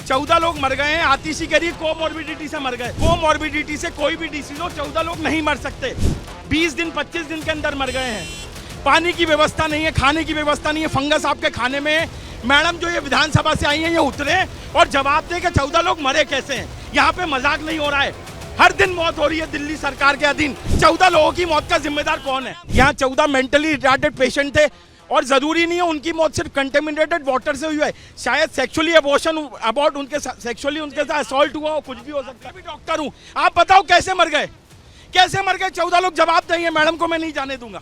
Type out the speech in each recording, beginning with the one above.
14 लोग मर गए हैं। आतिशी कह रही कोमॉर्बिडिटी से मर गए। कोमॉर्बिडिटी से कोई भी डिसीज हो 14 लोग नहीं मर सकते। 20 दिन 25 दिन के अंदर मर गए हैं। पानी की व्यवस्था नहीं है, खाने की व्यवस्था नहीं है, फंगस आपके खाने में है। मैडम जो ये विधानसभा से आई हैं ये उतरे और जवाब दें कि 14 लोग मरे कैसे हैं। यहाँ पे मजाक नहीं हो रहा है। हर दिन मौत हो रही है दिल्ली सरकार के अधीन। 14 लोगों की मौत का जिम्मेदार कौन है? यहाँ 14 मेंटली रिटार्डेड पेशेंट थे और जरूरी नहीं है उनकी मौत सिर्फ कंटेमिनेटेड वाटर से हुई है। शायद सेक्सुअली अबॉर्शन अबाउट उनके सेक्सुअली उनके साथ असॉल्ट हुआ हो, कुछ भी हो सकता है। मैं डॉक्टर हूँ, आप बताओ कैसे मर गए? कैसे मर गए 14 लोग? जवाब देंगे। मैडम को मैं नहीं जाने दूंगा।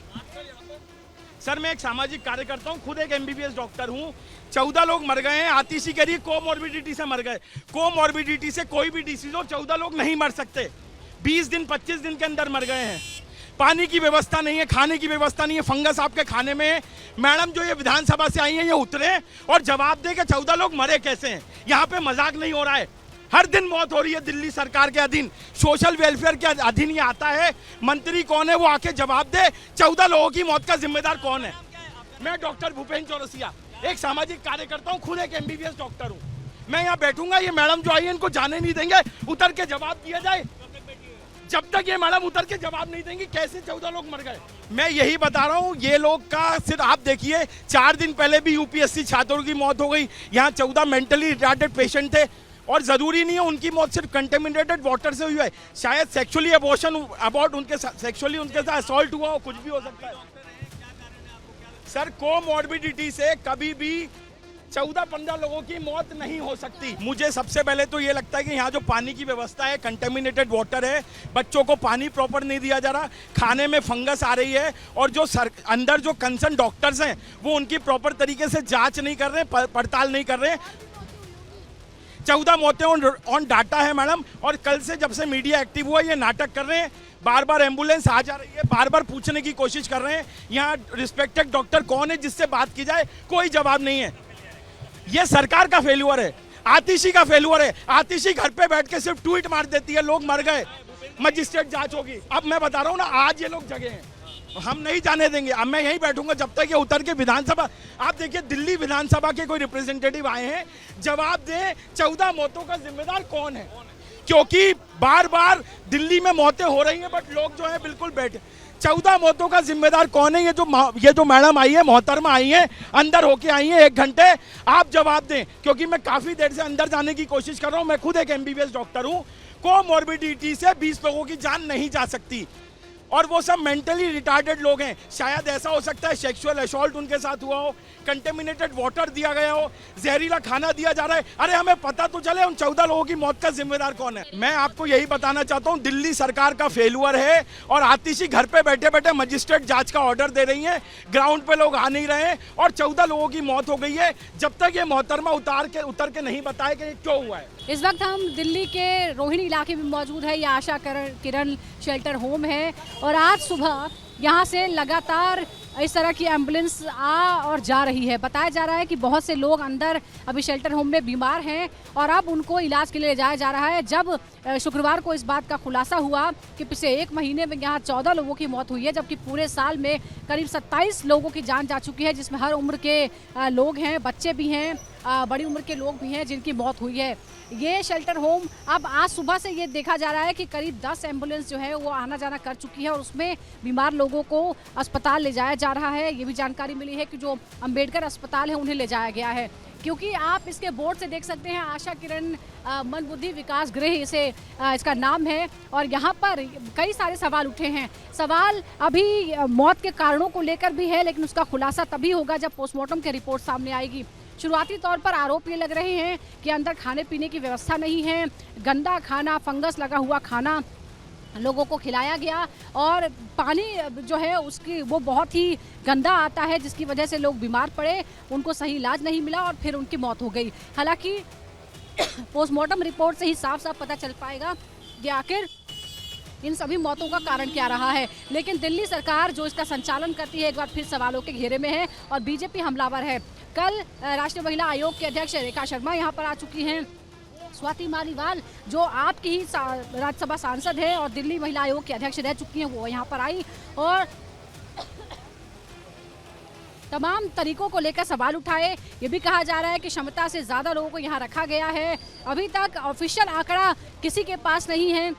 सर मैं एक सामाजिक कार्यकर्ता हूँ, खुद एक MBBS डॉक्टर हूँ। 14 लोग मर गए हैं। आतिशी कह रही कोमॉर्बिडिटी से मर गए। कोमॉर्बिडिटी से कोई भी डिसीज हो 14 लोग नहीं मर सकते। 20 दिन 25 दिन के अंदर मर गए हैं। पानी की व्यवस्था नहीं है, खाने की व्यवस्था नहीं है, फंगस आपके खाने में है। मैडम जो ये विधानसभा से आई हैं ये उतरे और जवाब दें कि 14 लोग मरे कैसे हैं। यहाँ पे मजाक नहीं हो रहा है। हर दिन मौत हो रही है दिल्ली सरकार के अधीन। सोशल वेलफेयर के अधीन ये आता है। मंत्री कौन है वो आके जवाब दे। 14 लोगों की मौत का जिम्मेदार कौन है? मैं डॉक्टर भूपेंद्र चौरसिया, एक सामाजिक कार्यकर्ता हूँ, खुद एक MBBS डॉक्टर हूँ। मैं यहाँ बैठूंगा, ये मैडम जो आई है इनको जाने नहीं देंगे। उतर के जवाब दिया जाए। जब तक ये मैडम उतर के जवाब नहीं देंगी कैसे 14 लोग मर गए? मैं यही बता रहा हूँ। ये लोग का सिर्फ आप देखिए, 4 दिन पहले भी UPSC छात्रों की मौत हो गई। यहाँ 14 मेंटली रिटार्डेड पेशेंट थे और जरूरी नहीं है उनकी मौत सिर्फ कंटेमिनेटेड वाटर से हुई है। शायद सेक्सुअली अबॉर्शन अबाउट उनके सेक्सुअली उनके साथ असॉल्ट हुआ हो, कुछ भी हो सकता है। सर कोमॉर्बिडिटी से कभी भी 14-15 लोगों की मौत नहीं हो सकती। मुझे सबसे पहले तो ये लगता है कि यहाँ जो पानी की व्यवस्था है, कंटेमिनेटेड वाटर है, बच्चों को पानी प्रॉपर नहीं दिया जा रहा, खाने में फंगस आ रही है और जो अंदर जो कंसर्न डॉक्टर्स हैं वो उनकी प्रॉपर तरीके से जांच नहीं कर रहे, पड़ताल नहीं कर रहे। 14 मौतें ऑन डाटा है मैडम। और कल से जब से मीडिया एक्टिव हुआ ये नाटक कर रहे हैं। बार बार एम्बुलेंस आ जा रही है, बार बार पूछने की कोशिश कर रहे हैं यहाँ रिस्पेक्टेड डॉक्टर कौन है जिससे बात की जाए, कोई जवाब नहीं है। ये सरकार का फेल्यूर है, आतिशी का फेल्यूर है। आतिशी घर पे बैठ के सिर्फ ट्वीट मार देती है, लोग मर गए, मजिस्ट्रेट जांच होगी। अब मैं बता रहा हूँ ना, आज ये लोग जगे हैं, हम नहीं जाने देंगे। अब मैं यहीं बैठूंगा जब तक ये उतर के विधानसभा। आप देखिए दिल्ली विधानसभा के कोई रिप्रेजेंटेटिव आए हैं, जवाब दें 14 मौतों का जिम्मेदार कौन है? क्योंकि बार बार दिल्ली में मौतें हो रही हैं बट लोग जो है बिल्कुल बैठे। 14 मौतों का जिम्मेदार कौन है? ये जो मैडम आई है, मोहतरमा आई है, अंदर होके आई है 1 घंटे, आप जवाब दें। क्योंकि मैं काफी देर से अंदर जाने की कोशिश कर रहा हूं। मैं खुद एक MBBS डॉक्टर हूं। कोमॉर्बिडिटी से 20 लोगों की जान नहीं जा सकती और वो सब मेंटली रिटार्डेड लोग हैं। शायद ऐसा हो सकता है सेक्सुअल असॉल्ट उनके साथ हुआ हो, कंटेमिनेटेड वाटर दिया गया हो, जहरीला खाना दिया जा रहा है। अरे हमें पता तो चले उन 14 लोगों की मौत का जिम्मेदार कौन है। मैं आपको यही बताना चाहता हूँ, दिल्ली सरकार का फेल्यूर है और आतिशी घर पे बैठे बैठे मजिस्ट्रेट जांच का ऑर्डर दे रही है। ग्राउंड पे लोग आ नहीं रहे हैं और 14 लोगों की मौत हो गई है। जब तक ये मोहतरमा उतर के नहीं बताए कि क्यों हुआ है। इस वक्त हम दिल्ली के रोहिणी इलाके में मौजूद है। ये आशा किरण शेल्टर होम है और आज सुबह यहाँ से लगातार इस तरह की एम्बुलेंस आ और जा रही है। बताया जा रहा है कि बहुत से लोग अंदर अभी शेल्टर होम में बीमार हैं और अब उनको इलाज के लिए ले जाया जा रहा है। जब शुक्रवार को इस बात का खुलासा हुआ कि पिछले 1 महीने में यहाँ 14 लोगों की मौत हुई है, जबकि पूरे साल में करीब 27 लोगों की जान जा चुकी है, जिसमें हर उम्र के लोग हैं, बच्चे भी हैं, बड़ी उम्र के लोग भी हैं जिनकी मौत हुई है। ये शेल्टर होम अब आज सुबह से ये देखा जा रहा है कि करीब 10 एम्बुलेंस जो है वो आना जाना कर चुकी है और उसमें बीमार लोगों को अस्पताल ले जाया जा रहा है। ये भी जानकारी मिली है कि जो अंबेडकर अस्पताल है उन्हें ले जाया गया है, क्योंकि आप इसके बोर्ड से देख सकते हैं आशा किरण मन बुद्धि विकास गृह इसे इसका नाम है। और यहाँ पर कई सारे सवाल उठे हैं। सवाल अभी मौत के कारणों को लेकर भी है, लेकिन उसका खुलासा तभी होगा जब पोस्टमार्टम की रिपोर्ट सामने आएगी। शुरुआती तौर पर आरोप ये लग रहे हैं कि अंदर खाने पीने की व्यवस्था नहीं है, गंदा खाना, फंगस लगा हुआ खाना लोगों को खिलाया गया और पानी जो है उसकी वो बहुत ही गंदा आता है, जिसकी वजह से लोग बीमार पड़े, उनको सही इलाज नहीं मिला और फिर उनकी मौत हो गई। हालांकि पोस्टमार्टम रिपोर्ट से ही साफ साफ पता चल पाएगा कि आखिर इन सभी मौतों का कारण क्या रहा है। लेकिन दिल्ली सरकार जो इसका संचालन करती है एक बार फिर सवालों के घेरे में है और बीजेपी हमलावर है। कल राष्ट्रीय महिला आयोग के अध्यक्ष रेखा शर्मा यहाँ पर आ चुकी हैं। स्वाति मालीवाल जो आपकी ही राज्यसभा सांसद है और दिल्ली महिला आयोग की अध्यक्ष रह चुकी हैं, वो यहाँ पर आई और तमाम तरीकों को लेकर सवाल उठाए। ये भी कहा जा रहा है कि क्षमता से ज़्यादा लोगों को यहाँ रखा गया है। अभी तक ऑफिशियल आंकड़ा किसी के पास नहीं है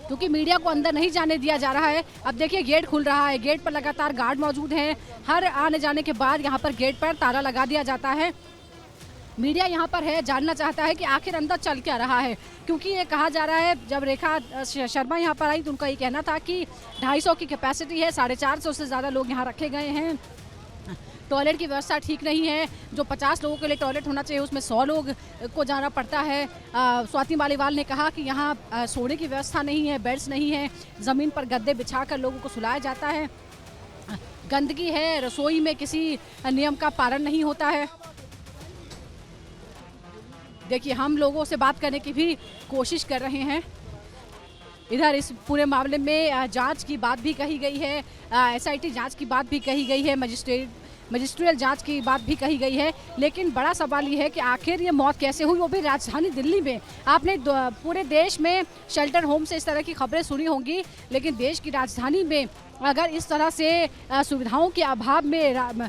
क्योंकि मीडिया को अंदर नहीं जाने दिया जा रहा है। अब देखिए गेट खुल रहा है, गेट पर लगातार गार्ड मौजूद हैं। हर आने जाने के बाद यहाँ पर गेट पर ताला लगा दिया जाता है। मीडिया यहाँ पर है, जानना चाहता है कि आखिर अंदर चल क्या रहा है, क्योंकि ये कहा जा रहा है जब रेखा शर्मा यहाँ पर आई तो उनका ये कहना था कि 250 की कैपेसिटी है, 450 से ज़्यादा लोग यहाँ रखे गए हैं। टॉयलेट की व्यवस्था ठीक नहीं है, जो 50 लोगों के लिए टॉयलेट होना चाहिए उसमें 100 लोग को जाना पड़ता है। स्वाति मालीवाल ने कहा कि यहाँ सोने की व्यवस्था नहीं है, बेड्स नहीं है, ज़मीन पर गद्दे बिछाकर लोगों को सुलाया जाता है। गंदगी है, रसोई में किसी नियम का पालन नहीं होता है। देखिए हम लोगों से बात करने की भी कोशिश कर रहे हैं। इधर इस पूरे मामले में जांच की बात भी कही गई है, एसआईटी जांच की बात भी कही गई है, मजिस्ट्रियल जांच की बात भी कही गई है। लेकिन बड़ा सवाल ये है कि आखिर ये मौत कैसे हुई, वो भी राजधानी दिल्ली में। आपने पूरे देश में शेल्टर होम से इस तरह की खबरें सुनी होंगी, लेकिन देश की राजधानी में अगर इस तरह से सुविधाओं के अभाव में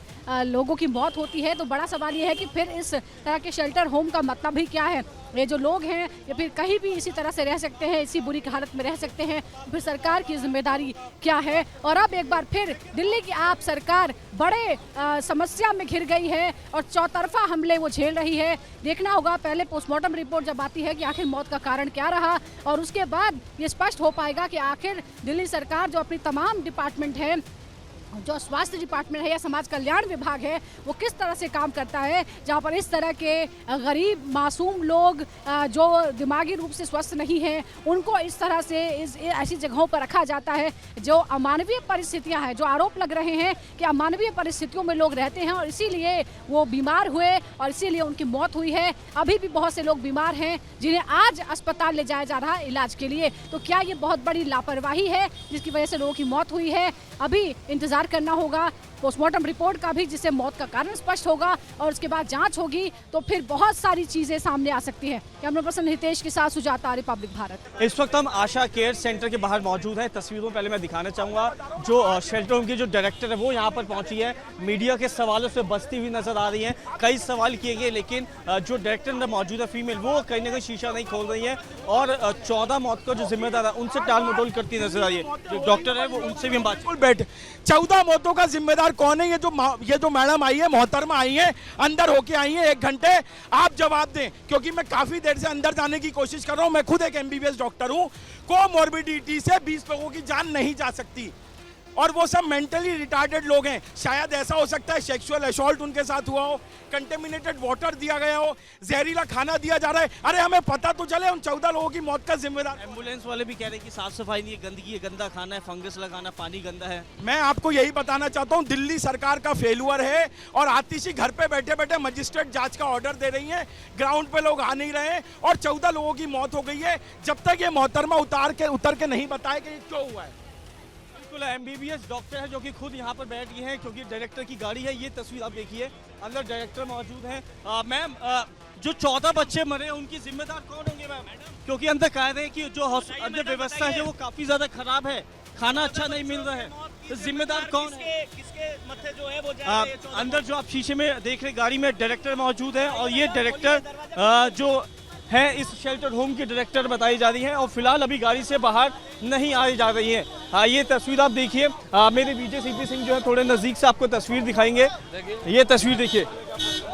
लोगों की मौत होती है तो बड़ा सवाल ये है कि फिर इस तरह के शेल्टर होम का मतलब ही क्या है। ये जो लोग हैं ये फिर कहीं भी इसी तरह से रह सकते हैं, इसी बुरी हालत में रह सकते हैं, फिर सरकार की जिम्मेदारी क्या है। और अब एक बार फिर दिल्ली की आप सरकार बड़े समस्या में घिर गई है और चौतरफा हमले वो झेल रही है। देखना होगा पहले पोस्टमार्टम रिपोर्ट जब आती है कि आखिर मौत का कारण क्या रहा, और उसके बाद ये स्पष्ट हो पाएगा कि आखिर दिल्ली सरकार जो अपनी तमाम डिपार्टमेंट है, जो स्वास्थ्य डिपार्टमेंट है या समाज कल्याण विभाग है, वो किस तरह से काम करता है, जहाँ पर इस तरह के गरीब मासूम लोग जो दिमागी रूप से स्वस्थ नहीं हैं उनको इस तरह से ऐसी जगहों पर रखा जाता है। जो अमानवीय परिस्थितियाँ हैं, जो आरोप लग रहे हैं कि अमानवीय परिस्थितियों में लोग रहते हैं और इसीलिए वो बीमार हुए और इसीलिए उनकी मौत हुई है। अभी भी बहुत से लोग बीमार हैं जिन्हें आज अस्पताल ले जाया जा रहा है इलाज के लिए। तो क्या ये बहुत बड़ी लापरवाही है जिसकी वजह से लोगों की मौत हुई है? अभी इंतजार करना होगा पोस्टमार्टम रिपोर्ट का भी, जिससे मौत का कारण स्पष्ट होगा और उसके बाद जांच होगी तो फिर बहुत सारी चीजें सामने आ सकती है। कैमरा पर्सन हितेश के साथ सुजाता, रिपब्लिक भारत। इस वक्त हम आशा केयर सेंटर के बाहर मौजूद हैं। तस्वीरों पहले मैं दिखाना चाहूंगा, जो शेल्टर होम की जो डायरेक्टर है वो यहाँ पर पहुंची है, मीडिया के सवालों से बचती हुई नजर आ रही है। कई सवाल किए गए लेकिन जो डायरेक्टर अंदर मौजूद है फीमेल, वो कहीं ना कहीं शीशा नहीं खोल रही है और 14 मौत का जो जिम्मेदार है उनसे टाल मटोल करती नजर आ रही है। जो डॉक्टर है वो उनसे भी हम बात। 14 मौतों का जिम्मेदार कौन है? ये जो मैडम आई है, मोहतरमा आई है, अंदर होके आई है 1 घंटे, आप जवाब दें, क्योंकि मैं काफी देर से अंदर जाने की कोशिश कर रहा हूं। मैं खुद एक MBBS डॉक्टर हूं। कोमॉर्बिडिटी से 20 लोगों की जान नहीं जा सकती और वो सब मेंटली रिटार्डेड लोग हैं। शायद ऐसा हो सकता है सेक्सुअल असॉल्ट उनके साथ हुआ हो, कंटेमिनेटेड वाटर दिया गया हो, जहरीला खाना दिया जा रहा है। अरे हमें पता तो चले उन 14 लोगों की मौत का जिम्मेदार। एम्बुलेंस वाले भी कह रहे हैं कि साफ सफाई नहीं है, गंदगी है, गंदा खाना है, फंगस लगाना, पानी गंदा है। मैं आपको यही बताना चाहता हूं, दिल्ली सरकार का फेलुअर है और आतिशी घर पे बैठे बैठे मजिस्ट्रेट जांच का ऑर्डर दे रही है। ग्राउंड पे लोग आ नहीं रहे और 14 लोगों की मौत हो गई है। जब तक ये मोहतरमा उतर के नहीं बताए कि क्यों हुआ है। MBBS डॉक्टर है जो कि खुद यहाँ पर बैठ गए हैं क्योंकि डायरेक्टर की गाड़ी है। ये तस्वीर आप देखिए, अंदर डायरेक्टर मौजूद है। मैम, जो 14 बच्चे मरे हैं उनकी जिम्मेदार कौन होंगे मैम? क्योंकि अंदर कह रहे हैं कि जो अंदर व्यवस्था है वो काफी ज्यादा खराब है, खाना अच्छा नहीं मिल रहा है, तो जिम्मेदार कौन है? किसके मत्थे जो है वो जा रहे हैं? अंदर जो आप शीशे में देख रहे गाड़ी में डायरेक्टर मौजूद है और ये डायरेक्टर जो है इस शेल्टर होम की डायरेक्टर बताई जा रही है और फिलहाल अभी गाड़ी से बाहर नहीं आई जा रही है। ये तस्वीर आप देखिए, मेरे विजय सीपी सिंह जो है थोड़े नज़दीक से आपको तस्वीर दिखाएंगे। ये तस्वीर देखिए,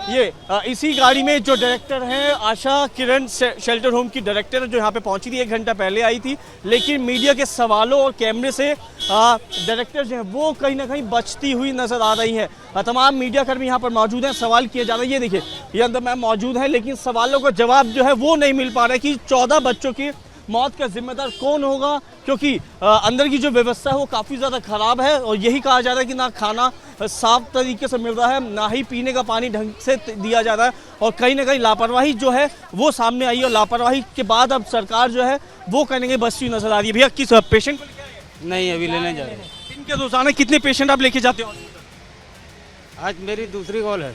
ये इसी गाड़ी में जो डायरेक्टर हैं आशा किरण शेल्टर होम की डायरेक्टर जो यहाँ पे पहुंची थी, 1 घंटा पहले आई थी, लेकिन मीडिया के सवालों और कैमरे से डायरेक्टर जो है वो कहीं ना कहीं बचती हुई नजर आ रही है। तमाम मीडिया कर्मी यहाँ पर मौजूद हैं, सवाल किए जा रहे हैं। ये देखिए, ये अंदर मैम मौजूद है लेकिन सवालों का जवाब जो है वो नहीं मिल पा रहा है कि 14 बच्चों की मौत का जिम्मेदार कौन होगा, क्योंकि अंदर की जो व्यवस्था है वो काफ़ी ज़्यादा ख़राब है और यही कहा जा रहा है कि ना खाना साफ तरीके से मिल रहा है, ना ही पीने का पानी ढंग से दिया जा रहा है और कहीं ना कहीं लापरवाही जो है वो सामने आई है और लापरवाही के बाद अब सरकार जो है वो कहीं ना कहीं बचती हुई नजर आ रही है। भैया, किस पेशेंट नहीं अभी लेने जा रहे हैं। दिन के रोजाना कितने पेशेंट आप लेके जाते हो? आज मेरी दूसरी कॉल है।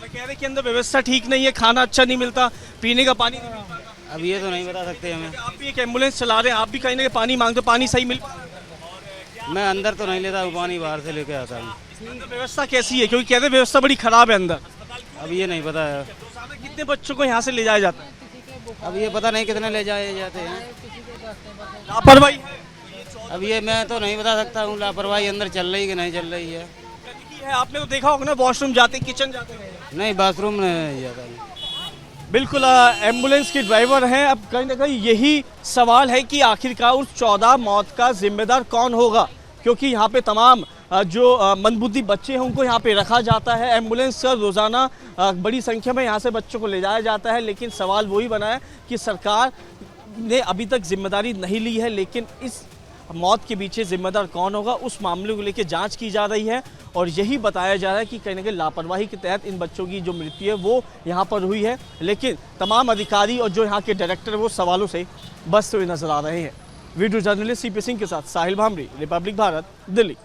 कह रहे कि अंदर व्यवस्था ठीक नहीं है, खाना अच्छा नहीं मिलता, पीने का पानी नहीं मिलता। अब ये तो नहीं बता सकते हमें। आप भी एक एम्बुलेंस चला रहे हैं, आप भी कहीं ना कहीं पानी मांगते हो, पानी सही मिल पा रहा है? मैं अंदर तो नहीं लेता हूँ पानी, बाहर से लेके आता हूँ। अंदर व्यवस्था कैसी है, क्योंकि कहते हैं व्यवस्था बड़ी खराब है अंदर। अब ये नहीं पता है। रोजाना कितने बच्चों को यहाँ से ले जाया जाता है? अब ये पता नहीं कितने ले जाए जाते हैं। लापरवाही है। अब ये मैं तो नहीं बता सकता हूँ लापरवाही अंदर चल रही कि नहीं चल रही है। गंदगी है, आपने तो देखा होगा ना, वॉशरूम जाते किचन जाते हैं। नहीं बाथरूम नहीं जाता है। बिल्कुल एम्बुलेंस के ड्राइवर हैं। अब कहीं ना कहीं यही सवाल है कि आखिरकार उस 14 मौत का जिम्मेदार कौन होगा, क्योंकि यहाँ पे तमाम जो मंदबुद्धि बच्चे हैं उनको यहाँ पे रखा जाता है। एम्बुलेंस का रोज़ाना बड़ी संख्या में यहाँ से बच्चों को ले जाया जाता है, लेकिन सवाल वही बना है कि सरकार ने अभी तक जिम्मेदारी नहीं ली है। लेकिन इस मौत के पीछे जिम्मेदार कौन होगा, उस मामले को लेकर जांच की जा रही है और यही बताया जा रहा है कि कहीं ना कहीं लापरवाही के तहत इन बच्चों की जो मृत्यु है वो यहाँ पर हुई है। लेकिन तमाम अधिकारी और जो यहाँ के डायरेक्टर वो सवालों से बचते हुए नजर आ रहे हैं। वीडियो जर्नलिस्ट CP सिंह के साथ साहिल भामरी, रिपब्लिक भारत, दिल्ली।